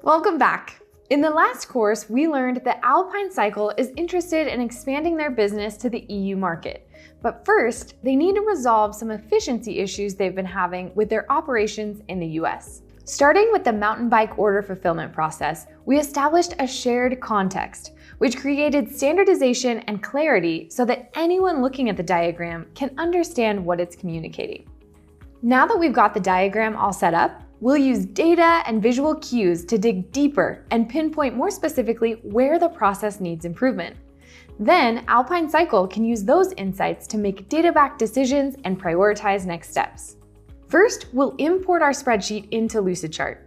Welcome back. In the last course, we learned that Alpine Cycle is interested in expanding their business to the EU market. But first, they need to resolve some efficiency issues they've been having with their operations in the US. Starting with the mountain bike order fulfillment process, we established a shared context, which created standardization and clarity so that anyone looking at the diagram can understand what it's communicating. Now that we've got the diagram all set up, we'll use data and visual cues to dig deeper and pinpoint more specifically where the process needs improvement. Then, Alpine Cycle can use those insights to make data-backed decisions and prioritize next steps. First, we'll import our spreadsheet into Lucidchart.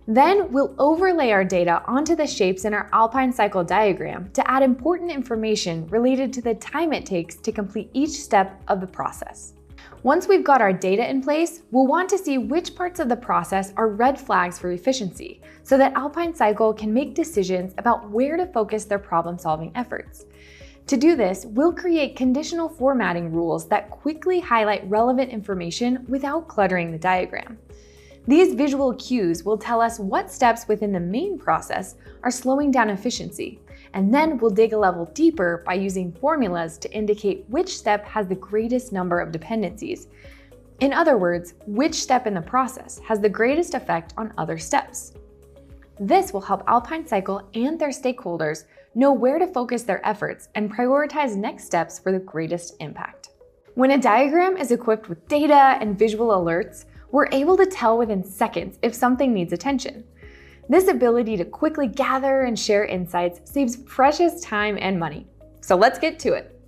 Then, we'll overlay our data onto the shapes in our Alpine Cycle diagram to add important information related to the time it takes to complete each step of the process. Once we've got our data in place, we'll want to see which parts of the process are red flags for efficiency, so that Alpine Cycle can make decisions about where to focus their problem-solving efforts. To do this, we'll create conditional formatting rules that quickly highlight relevant information without cluttering the diagram. These visual cues will tell us what steps within the main process are slowing down efficiency, and then we'll dig a level deeper by using formulas to indicate which step has the greatest number of dependencies. In other words, which step in the process has the greatest effect on other steps. This will help Alpine Cycle and their stakeholders know where to focus their efforts and prioritize next steps for the greatest impact. When a diagram is equipped with data and visual alerts, we're able to tell within seconds if something needs attention. This ability to quickly gather and share insights saves precious time and money. So let's get to it.